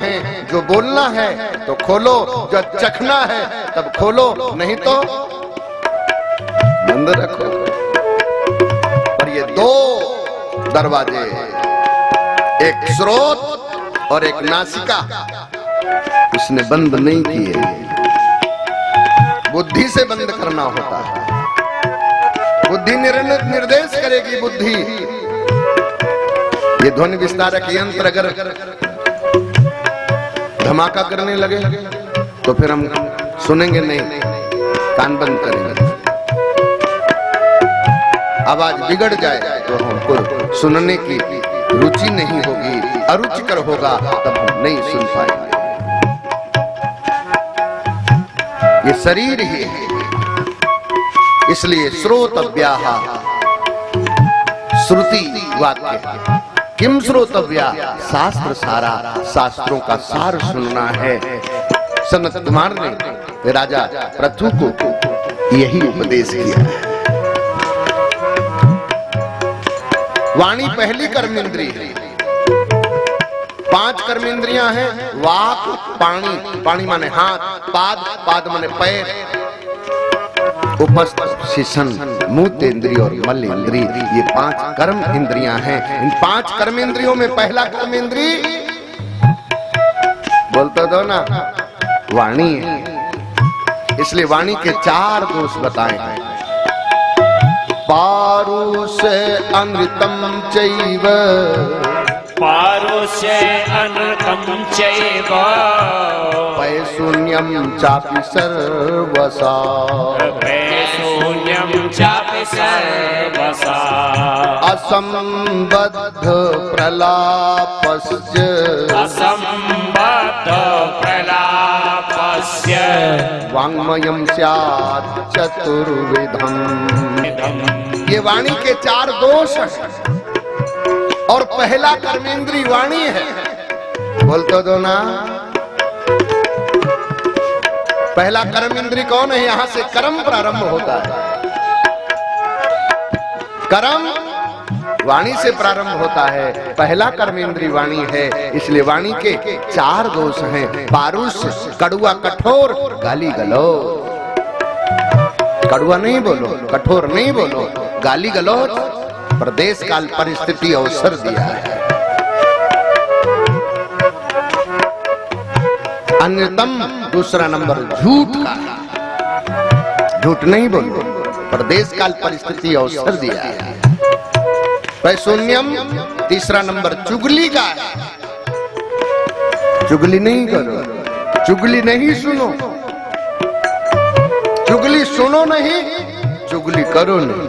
है, जो बोलना है तो खोलो, जो चखना है तब खोलो, नहीं तो बंद रखो। और ये दो दरवाजे, एक स्रोत और एक नासिका, उसने बंद नहीं किए, बुद्धि से बंद करना होता है। बुद्धि निर्देश करेगी। बुद्धि ये ध्वनि विस्तारक यंत्र अगर धमाका करने लगे तो फिर हम सुनेंगे नहीं, कान बंद करेंगे। आवाज बिगड़ जाए तो हमको सुनने की रुचि नहीं होगी, अरुचिकर होगा, तब हम नहीं सुन पाएंगे। ये शरीर ही है, इसलिए श्रोतव्याः श्रुति वाक्य। किम श्रोतव्या? शास्त्र सारा, शास्त्रों का सार सुनना है। सनत कुमार ने राजा पृथु को यही उपदेश किया है। वाणी पहली कर्मेंद्री है। 5 कर्मेंद्रियां हैं, वाक, पाणी, पाणी माने हाथ, पाद, पाद माने पैर, उपस्थ, शिशन, मूत्र इंद्रिय और मल इंद्रिय, ये 5 कर्म इंद्रियां हैं। इन 5 कर्म इंद्रियों में पहला कर्म इंद्रिय बोलते दो ना, वाणी है। इसलिए वाणी के 4 दोष बताए हैं। पारुषे अनृतम चैव, पारुषे अनृतम चैव, पैशून्यम चापि सर्वसा, पैशून्यम चापि सर्वसा, असंबद्ध प्रलापस्य, असंबद्ध प्रलापस्य, वाङ्मयं स्यात् चतुर्विधम्। ये वाणी के 4 दोष हैं और पहला कर्मेंद्री वाणी है। बोलते दो ना, पहला कर्म इंद्री कौन है? यहां से कर्म प्रारंभ होता है। कर्म वाणी से प्रारंभ होता है। पहला कर्म इंद्री वाणी है, इसलिए वाणी के 4 दोष हैं। पारुष, कड़ुआ, कठोर, गाली गलौज। कड़ुआ नहीं बोलो, कठोर नहीं बोलो, गाली गलौज पर देश काल परिस्थिति अवसर दिया है। अन्यतम दूसरा नंबर झूठ का, झूठ नहीं बोलो, पर देश काल परिस्थिति अवसर दिया है। पैशून्यम तीसरा नंबर चुगली का है। चुगली नहीं करो, चुगली नहीं सुनो, चुगली सुनो नहीं, चुगली करो नहीं।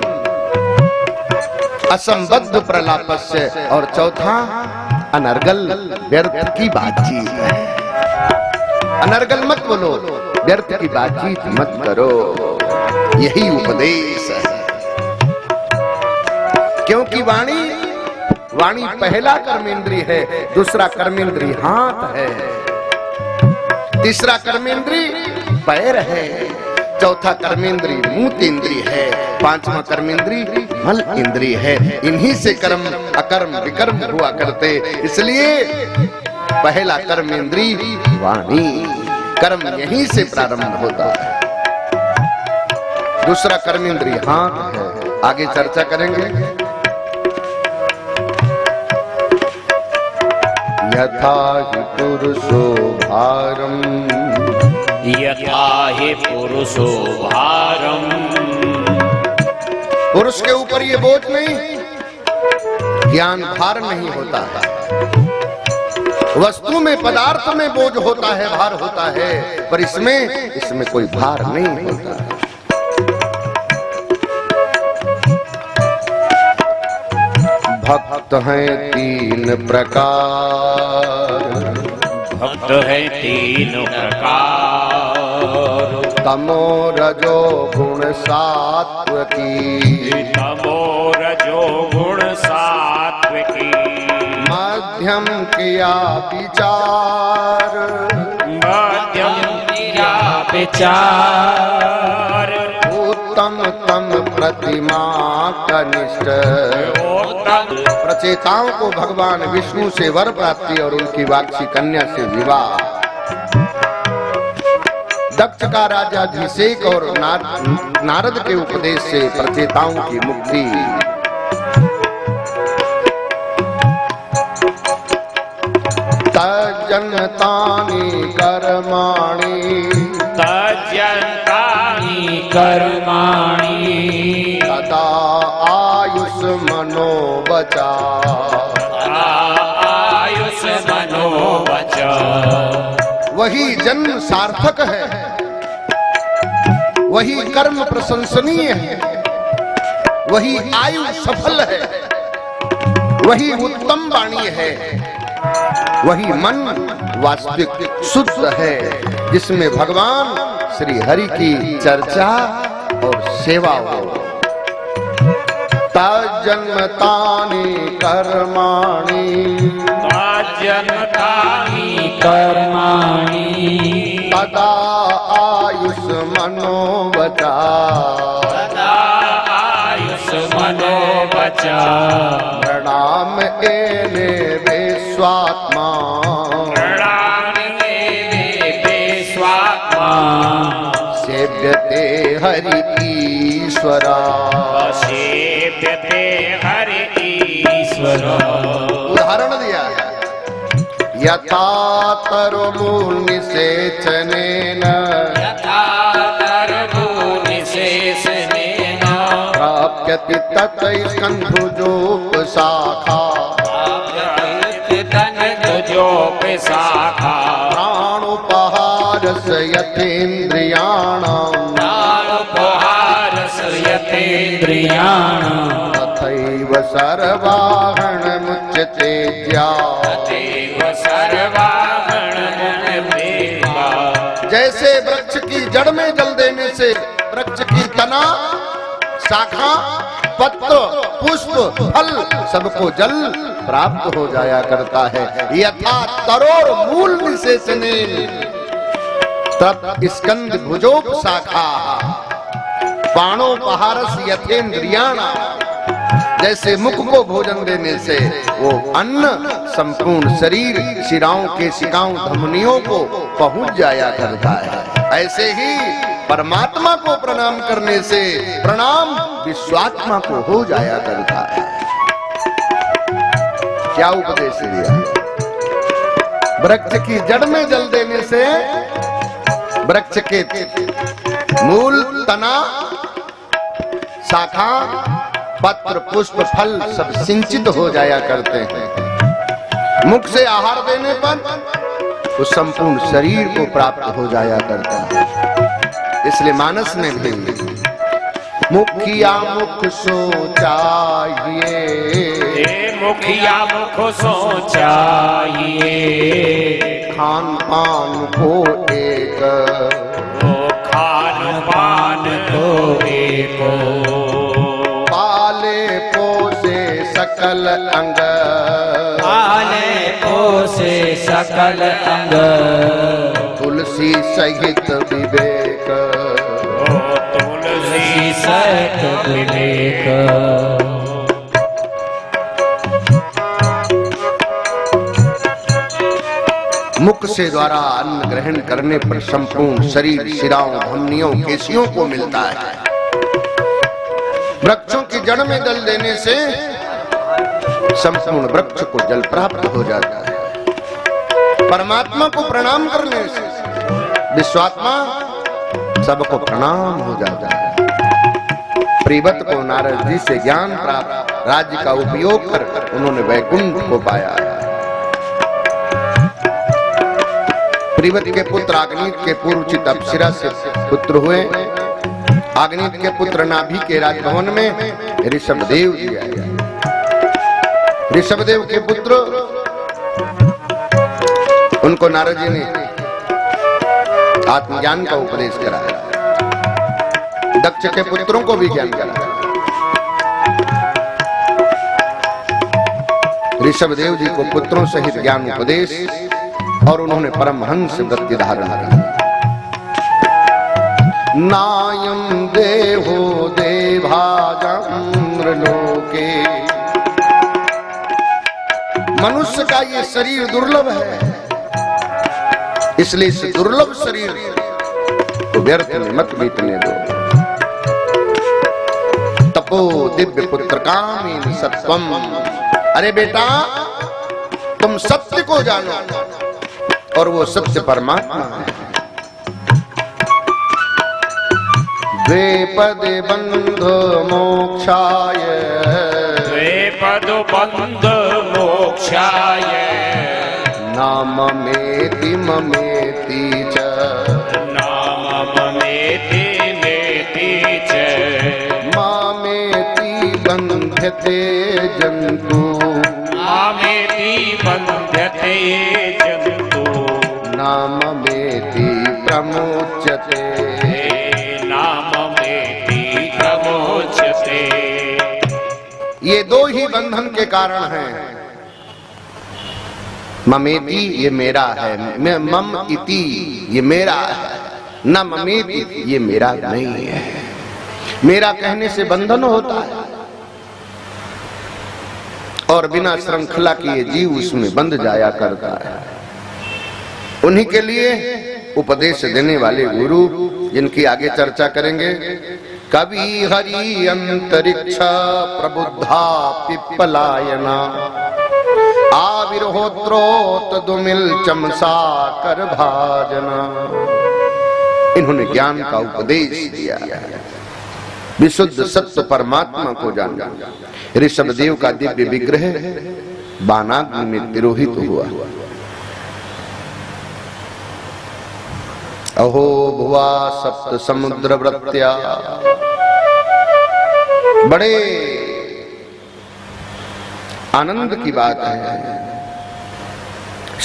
असंबद्ध प्रलापस्य, और चौथा अनर्गल, व्यर्थ की बातचीत है। अनर्गल मत बोलो, व्यर्थ की बातचीत मत करो, यही उपदेश है। क्योंकि वाणी, वाणी पहला कर्मेंद्री है, दूसरा कर्मेंद्री हाथ है, तीसरा कर्मेंद्री पैर है, चौथा कर्मेंद्री मूत्र इंद्रिय है, 5वां कर्मेंद्री मल इंद्रिय है। इन्हीं से कर्म अकर्म विकर्म हुआ करते, इसलिए पहला कर्मेंद्री वाणी, कर्म यहीं से प्रारंभ होता है। दूसरा कर्मेंद्री हाथ है, आगे चर्चा करेंगे। यथा हि पुरुषो भारम, यथा हि पुरुषो भारम, पुरुष के ऊपर ये बोझ नहीं, ज्ञान भार नहीं होता है। वस्तु में, पदार्थ में बोझ होता है, भार होता है, पर इसमें कोई भार नहीं होता है। भक्त हैं 3 प्रकार, भक्त है 3 प्रकार, तमो रजो गुण सात्विकी, तमो रजो गुण सात्विकी, मध्यम किया विचार, मध्यम किया विचार, उत्तम तम प्रतिमा कनिष्ठ। प्रचेताओं को भगवान विष्णु से वर प्राप्ति और उनकी वाक्षी कन्या से विवाह। दक्ष का राजाभिषेक और नारद के उपदेश से प्रचेताओं की मुक्ति। तजन्तानि कर्माणि तदा आयुष मनोबचा। वही जन्म सार्थक है, वही कर्म प्रशंसनीय है, वही आयु सफल है, वही उत्तम वाणी है, वही मन वास्तविक शुद्ध है, जिसमें भगवान श्री हरि की चर्चा और सेवा हो। तजन्मतानि कर्माणि तदा आयुष मनोबचा। प्रणाम एने विश्वात्मा सेव्यते हरि ईश्वरा। उदाहरण दिया है, यथा तरुमूल निषेचनेन प्राप्यति तत् स्कन्धुजोपशाखा। प्राणोपहारस यथेन्द्रियाणाम् तथैव सर्वाहरणमुच्यते ज्ञात्। जैसे वृक्ष की जड़ में जल देने से वृक्ष की तना, शाखा, पत्र, पुष्प, फल सबको जल प्राप्त हो जाया करता है। यथा तरोर मूल निषेचनेन तत् स्कंद भुजोप शाखा पाणोपहारस यथेन्द्रियाणा। जैसे मुख को भोजन देने से वो अन्न संपूर्ण शरीर, शिराओं, केशिकाओं, धमनियों को पहुंच जाया करता है, ऐसे ही परमात्मा को प्रणाम करने से प्रणाम विश्वात्मा को हो जाया करता है। क्या उपदेश दिया? वृक्ष की जड़ में जल देने से वृक्ष के मूल, तना, शाखा, पत्र, पुष्प, फल सब सिंचित हो जाया करते हैं। मुख से आहार देने पर वो संपूर्ण शरीर को प्राप्त हो जाया करता है। इसलिए मानस में भी मुखिया मुख सो चाहिए, मुखिया मुख सो चाहिए। खान पान को एक, खान पान को एक। पाले पोसे सकल अंग, पाले पोसे सकल अंग। तुलसी सहित विवेक, तुलसी सहित विवेक। मुख से द्वारा अन्न ग्रहण करने पर संपूर्ण शरीर, शिराओं, धमनियों, केशियों को मिलता है। वृक्षों की जड़ में जल देने से संपूर्ण वृक्ष को जल प्राप्त हो जाता है। परमात्मा को प्रणाम करने से विश्वात्मा सबको प्रणाम हो जाता है। प्रीवत को नारद जी से ज्ञान प्राप्त, राज्य का उपयोग कर उन्होंने वैकुंठ को पाया है। प्रीवत के पुत्र आग्नीत के पूर्वचित अप्सरा से पुत्र हुए। आग्नीत के पुत्र नाभि के राजभवन में ऋषभदेव जी आए। ऋषभदेव के पुत्र, उनको नारद जी ने आत्मज्ञान का उपदेश कराया। दक्ष के पुत्रों को भी ज्ञान कराया। ऋषभदेव जी को पुत्रों सहित ज्ञान उपदेश और उन्होंने परमहंस वृत्ति धारण की। नायं देहो देभाजम्रलोके। मनुष्य का ये शरीर दुर्लभ है, इसलिए इस दुर्लभ शरीर को व्यर्थ में मत बीतने दो। तपो दिव्य पुत्र कामीन सत्वम। अरे बेटा, तुम सत्य को जानो और वो सत्य परमात्मा है। द्वेपद बंध मोक्षाय, द्वेपद बंध मोक्षाय, नाम मेति ममेति च, नाम ममेति मेति च, मामेति बन्ध्यते जन्तु, मामेति बन्ध्यते जन्तु, नाम मेति प्रमुच्यते, नाम मेति प्रमुच्यते। ये दो ही बंधन के कारण हैं। ममेति ये मेरा है, मैं मम इति ये मेरा है, न ममेति ये मेरा नहीं है। मेरा कहने से बंधन होता है और बिना श्रृंखला के ये जीव उसमें बंध जाया करता है। उन्हीं के लिए उपदेश देने वाले गुरु, जिनकी आगे चर्चा करेंगे, कवि हरि अंतरिक्ष प्रबुद्धा पिप्पलायना, आविर्होत्रोत दुमिल चमसा कर भाजना। इन्होंने ज्ञान का उपदेश दिया, विशुद्ध सत्य परमात्मा को जाना। ऋषभदेव का दिव्य विग्रह बानाग्नि में तिरोहित हुआ। अहो भुवा सप्त समुद्र वृत्या। बड़े आनंद की बात है।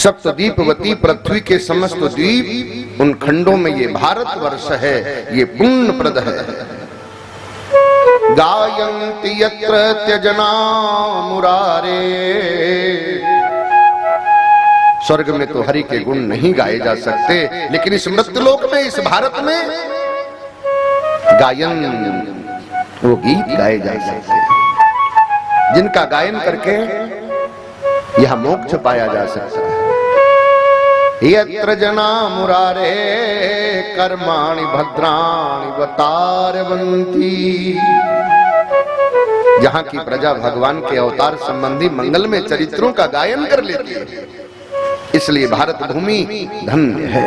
सप्तद्वीपवती पृथ्वी के समस्त द्वीप, उन खंडों में ये भारतवर्ष है, ये पुण्यप्रद है। गायन्ति यत्र त्यजना मुरारे। स्वर्ग में तो हरि के गुण नहीं गाए जा सकते, लेकिन इस मृत्युलोक में, इस भारत में गायन, वो गीत गाए जा सकते, जिनका गायन करके यह मोक्ष पाया जा सकता है। यत्र जना मुरारे कर्माणि भद्राणि वतारवन्ति। जहां की प्रजा भगवान के अवतार संबंधी मंगलमय चरित्रों का गायन कर लेती है, इसलिए भारत भूमि धन्य है।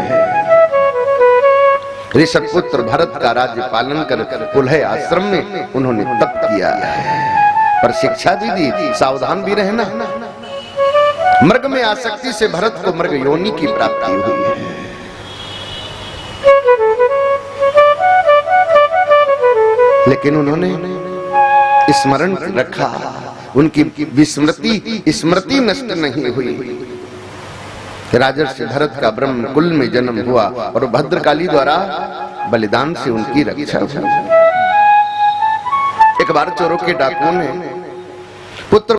ऋषभ पुत्र भरत का राज्य पालन कर कुलह आश्रम में उन्होंने तप किया है, पर शिक्षा भी दी, सावधान भी रहना। मृग में आसक्ति से भरत को मृग योनि की प्राप्ति हुई है। लेकिन उन्होंने स्मरण रखा, उनकी स्मृति नष्ट नहीं हुई। राजर्षि भरत का ब्रह्म कुल में जन्म हुआ और भद्रकाली द्वारा बलिदान से उनकी रक्षा हुई। एक बार चोरों के डाकुओं ने पुत्र